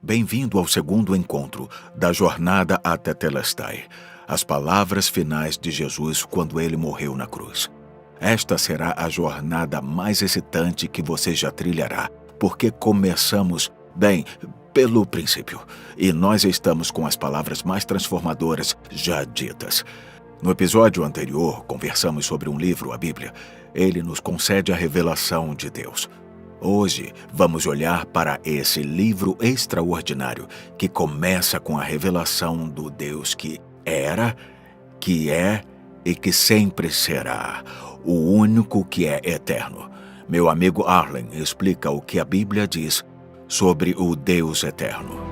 Bem-vindo ao segundo encontro da jornada até Tetelestai, as palavras finais de Jesus quando ele morreu na cruz. Esta será a jornada mais excitante que você já trilhará, porque começamos, pelo princípio, e nós estamos com as palavras mais transformadoras já ditas. No episódio anterior, conversamos sobre um livro, a Bíblia. Ele nos concede a revelação de Deus. Hoje, vamos olhar para esse livro extraordinário que começa com a revelação do Deus que era, que é e que sempre será, o único que é eterno. Meu amigo Arlen explica o que a Bíblia diz sobre o Deus eterno.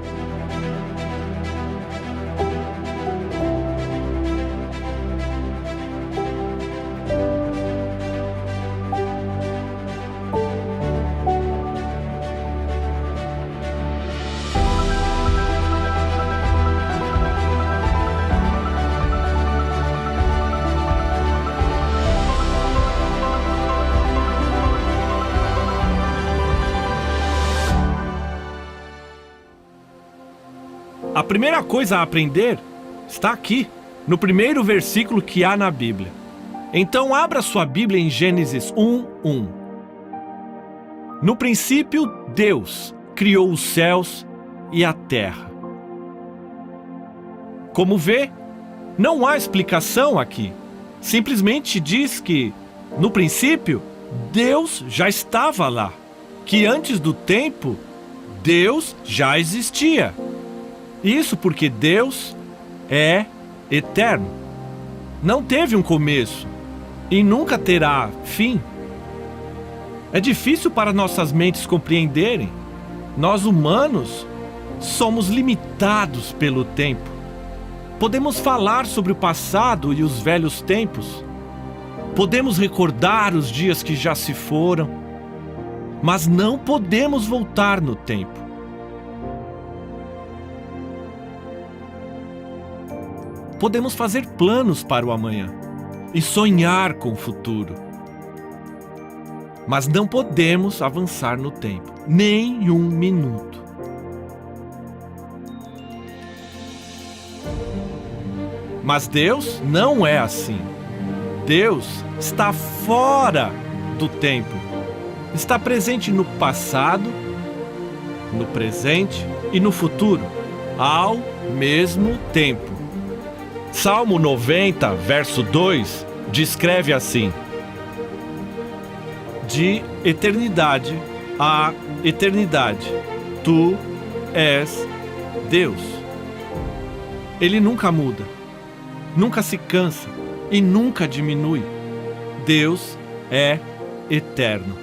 A primeira coisa a aprender está aqui, no primeiro versículo que há na Bíblia. Então abra sua Bíblia em Gênesis 1:1. No princípio, Deus criou os céus e a terra. Como vê, não há explicação aqui. Simplesmente diz que, no princípio, Deus já estava lá. Que antes do tempo, Deus já existia. Isso porque Deus é eterno. Não teve um começo e nunca terá fim. É difícil para nossas mentes compreenderem. Nós humanos somos limitados pelo tempo. Podemos falar sobre o passado e os velhos tempos. Podemos recordar os dias que já se foram, mas não podemos voltar no tempo. Podemos fazer planos para o amanhã e sonhar com o futuro. Mas não podemos avançar no tempo, nem um minuto. Mas Deus não é assim. Deus está fora do tempo. Está presente no passado, no presente e no futuro, ao mesmo tempo. Salmo 90, verso 2, descreve assim: de eternidade a eternidade, tu és Deus. Ele nunca muda, nunca se cansa e nunca diminui. Deus é eterno.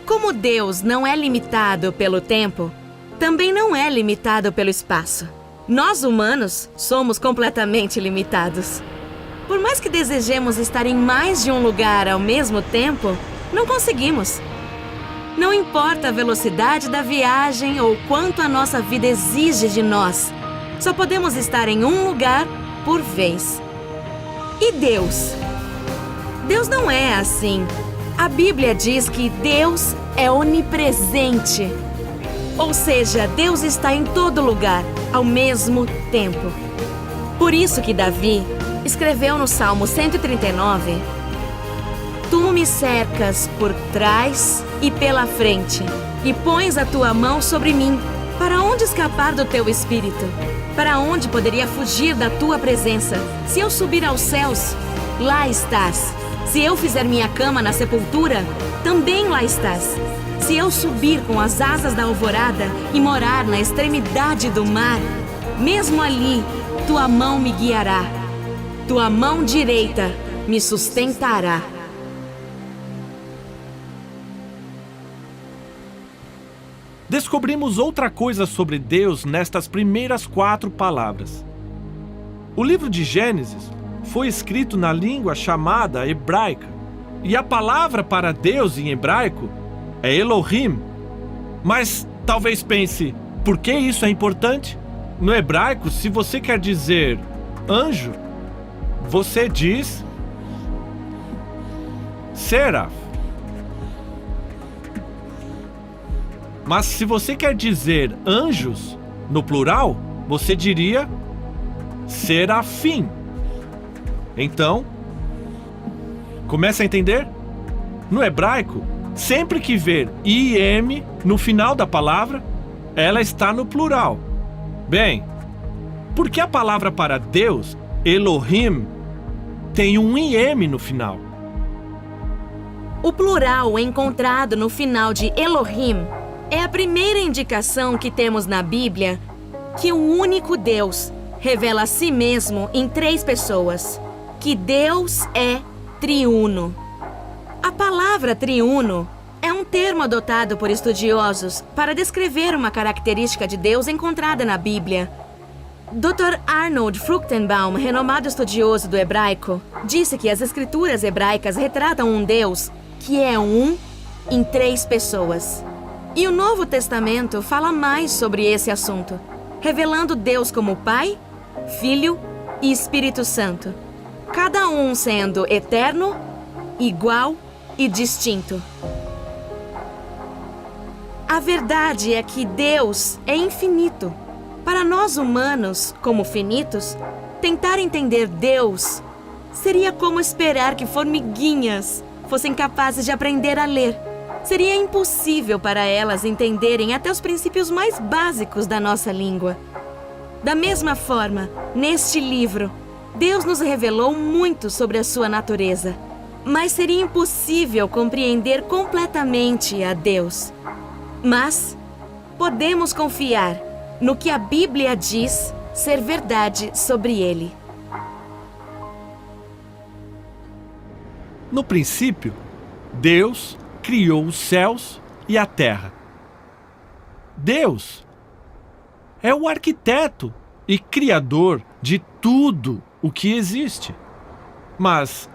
Como Deus não é limitado pelo tempo, também não é limitado pelo espaço. Nós, humanos, somos completamente limitados. Por mais que desejemos estar em mais de um lugar ao mesmo tempo, não conseguimos. Não importa a velocidade da viagem ou quanto a nossa vida exige de nós, só podemos estar em um lugar por vez. E Deus? Deus não é assim. A Bíblia diz que Deus é onipresente. Ou seja, Deus está em todo lugar, ao mesmo tempo. Por isso que Davi escreveu no Salmo 139: Tu me cercas por trás e pela frente, e pões a tua mão sobre mim. Para onde escapar do teu espírito? Para onde poderia fugir da tua presença? Se eu subir aos céus, lá estás. Se eu fizer minha cama na sepultura, também lá estás. Se eu subir com as asas da alvorada e morar na extremidade do mar, mesmo ali, tua mão me guiará. Tua mão direita me sustentará. Descobrimos outra coisa sobre Deus nestas primeiras 4 palavras. O livro de Gênesis foi escrito na língua chamada hebraica, e a palavra para Deus em hebraico é Elohim. Mas talvez pense, por que isso é importante? No hebraico, se você quer dizer anjo, você diz Seraph. Mas se você quer dizer anjos, no plural, você diria serafim. Então, começa a entender? No hebraico, sempre que ver im no final da palavra, ela está no plural. Bem, porque a palavra para Deus, Elohim, tem um im no final? O plural encontrado no final de Elohim é a primeira indicação que temos na Bíblia que o único Deus revela a si mesmo em 3 pessoas, que Deus é triuno. A palavra triuno é um termo adotado por estudiosos para descrever uma característica de Deus encontrada na Bíblia. Dr. Arnold Fruchtenbaum, renomado estudioso do hebraico, disse que as escrituras hebraicas retratam um Deus que é um em 3 pessoas. E o Novo Testamento fala mais sobre esse assunto, revelando Deus como Pai, Filho e Espírito Santo, cada um sendo eterno, igual e distinto. A verdade é que Deus é infinito. Para nós humanos, como finitos, tentar entender Deus seria como esperar que formiguinhas fossem capazes de aprender a ler. Seria impossível para elas entenderem até os princípios mais básicos da nossa língua. Da mesma forma, neste livro, Deus nos revelou muito sobre a sua natureza, mas seria impossível compreender completamente a Deus. Mas podemos confiar no que a Bíblia diz ser verdade sobre ele. No princípio, Deus criou os céus e a terra. Deus é o arquiteto e criador de tudo o que existe. Mas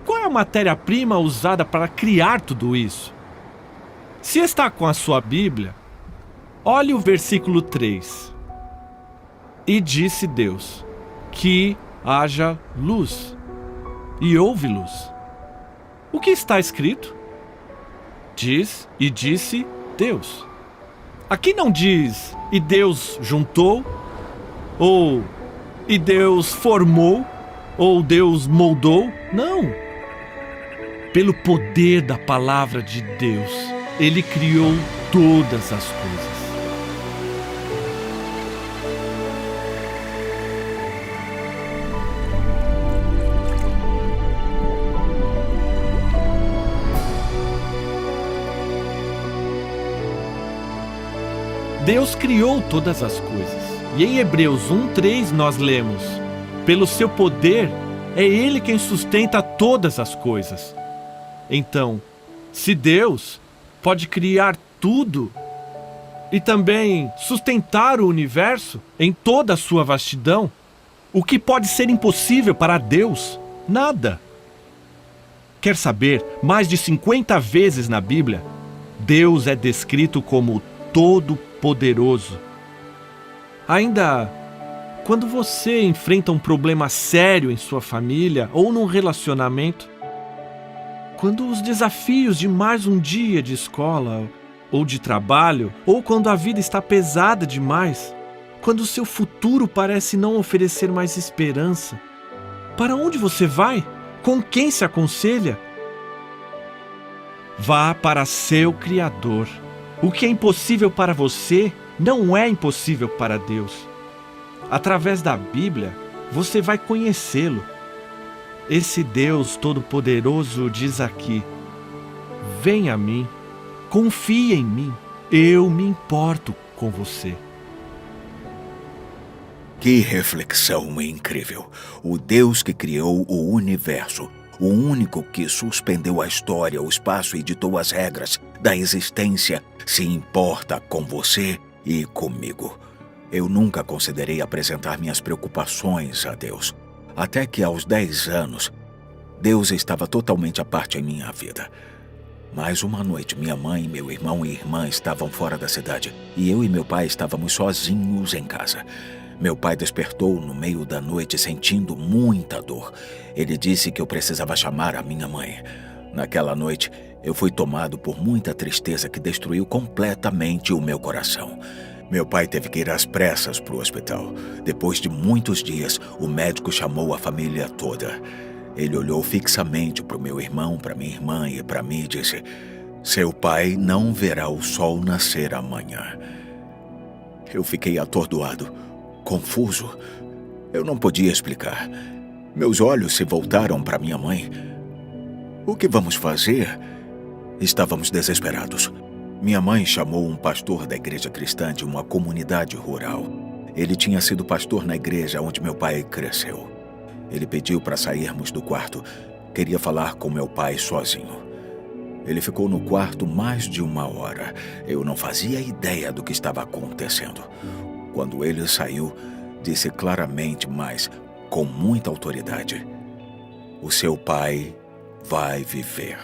qual é a matéria-prima usada para criar tudo isso? Se está com a sua Bíblia, olhe o versículo 3. E disse Deus, que haja luz. E houve luz. O que está escrito? Diz e disse Deus. Aqui não diz e Deus juntou, ou e Deus formou, ou Deus moldou. Não. Pelo poder da palavra de Deus, Ele criou todas as coisas. Deus criou todas as coisas. E em Hebreus 1:3 nós lemos: pelo seu poder, é Ele quem sustenta todas as coisas. Então, se Deus pode criar tudo e também sustentar o universo em toda a sua vastidão, o que pode ser impossível para Deus? Nada. Quer saber? Mais de 50 vezes na Bíblia, Deus é descrito como Todo-Poderoso. Ainda quando você enfrenta um problema sério em sua família ou num relacionamento, quando os desafios de mais um dia de escola ou de trabalho, ou quando a vida está pesada demais, quando o seu futuro parece não oferecer mais esperança, para onde você vai? Com quem se aconselha? Vá para seu Criador. O que é impossível para você não é impossível para Deus. Através da Bíblia, você vai conhecê-lo. Esse Deus Todo-Poderoso diz aqui: venha a mim, confie em mim, eu me importo com você. Que reflexão incrível! O Deus que criou o universo, o único que suspendeu a história, o espaço e ditou as regras da existência, se importa com você e comigo. Eu nunca considerei apresentar minhas preocupações a Deus. Até que aos 10 anos, Deus estava totalmente à parte em minha vida. Mas uma noite, minha mãe, meu irmão e irmã estavam fora da cidade e eu e meu pai estávamos sozinhos em casa. Meu pai despertou no meio da noite sentindo muita dor. Ele disse que eu precisava chamar a minha mãe. Naquela noite, Eu fui tomado por muita tristeza que destruiu completamente o meu coração. Meu pai teve que ir às pressas para o hospital. Depois de muitos dias, o médico chamou a família toda. Ele olhou fixamente para o meu irmão, para minha irmã e para mim e disse: "Seu pai não verá o sol nascer amanhã." Eu fiquei atordoado, confuso. Eu não podia explicar. Meus olhos se voltaram para minha mãe. "O que vamos fazer?" Estávamos desesperados. Minha mãe chamou um pastor da igreja cristã de uma comunidade rural. Ele tinha sido pastor na igreja onde meu pai cresceu. Ele pediu para sairmos do quarto. Queria falar com meu pai sozinho. Ele ficou no quarto mais de 1 hora. Eu não fazia ideia do que estava acontecendo. Quando ele saiu, disse claramente, mas com muita autoridade: "O seu pai vai viver."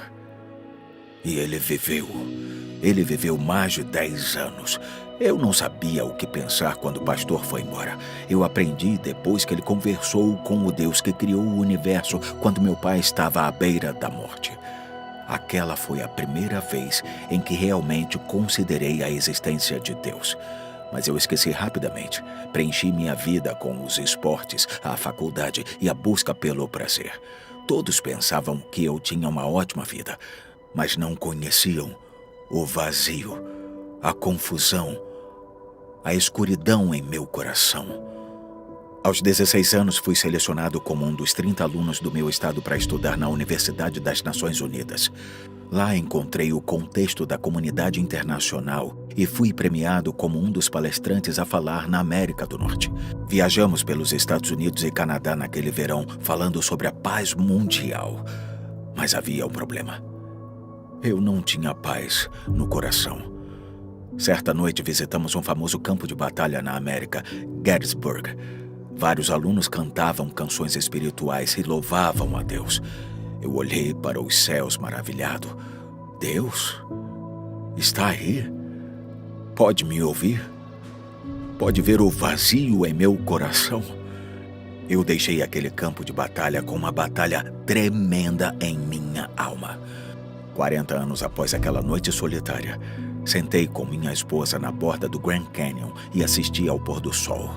E ele viveu. Ele viveu mais de 10 anos. Eu não sabia o que pensar quando o pastor foi embora. Eu aprendi depois que ele conversou com o Deus que criou o universo quando meu pai estava à beira da morte. Aquela foi a primeira vez em que realmente considerei a existência de Deus. Mas eu esqueci rapidamente. Preenchi minha vida com os esportes, a faculdade e a busca pelo prazer. Todos pensavam que eu tinha uma ótima vida, mas não conheciam o vazio, a confusão, a escuridão em meu coração. Aos 16 anos, fui selecionado como um dos 30 alunos do meu estado para estudar na Universidade das Nações Unidas. Lá encontrei o contexto da comunidade internacional e fui premiado como um dos palestrantes a falar na América do Norte. Viajamos pelos Estados Unidos e Canadá naquele verão, falando sobre a paz mundial. Mas havia um problema. Eu não tinha paz no coração. Certa noite visitamos um famoso campo de batalha na América, Gettysburg. Vários alunos cantavam canções espirituais e louvavam a Deus. Eu olhei para os céus maravilhado. Deus está aí? Pode me ouvir? Pode ver o vazio em meu coração? Eu deixei aquele campo de batalha com uma batalha tremenda em minha alma. 40 anos após aquela noite solitária, sentei com minha esposa na borda do Grand Canyon e assisti ao pôr do sol.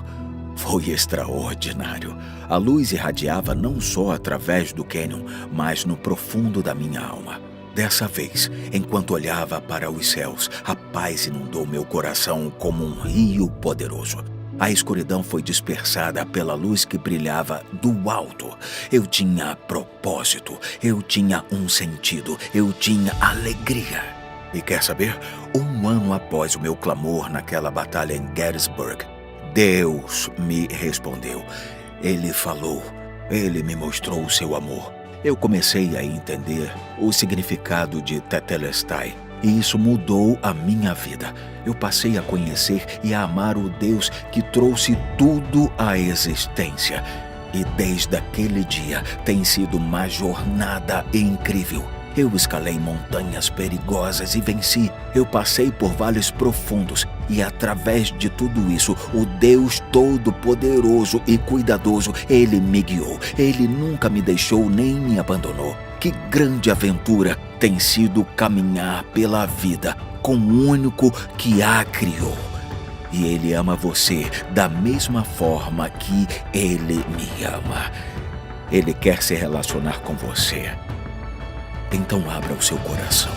Foi extraordinário. A luz irradiava não só através do cânion, mas no profundo da minha alma. Dessa vez, enquanto olhava para os céus, a paz inundou meu coração como um rio poderoso. A escuridão foi dispersada pela luz que brilhava do alto. Eu tinha propósito, eu tinha um sentido, eu tinha alegria. E quer saber? 1 ano após o meu clamor naquela batalha em Gettysburg, Deus me respondeu. Ele falou, ele me mostrou o seu amor. Eu comecei a entender o significado de Tetelestai. E isso mudou a minha vida. Eu passei a conhecer e a amar o Deus que trouxe tudo à existência. E desde aquele dia tem sido uma jornada incrível. Eu escalei montanhas perigosas e venci. Eu passei por vales profundos. E através de tudo isso, o Deus Todo-Poderoso e Cuidadoso, Ele me guiou. Ele nunca me deixou nem me abandonou. Que grande aventura tem sido caminhar pela vida com o único que a criou. E Ele ama você da mesma forma que Ele me ama. Ele quer se relacionar com você. Então abra o seu coração.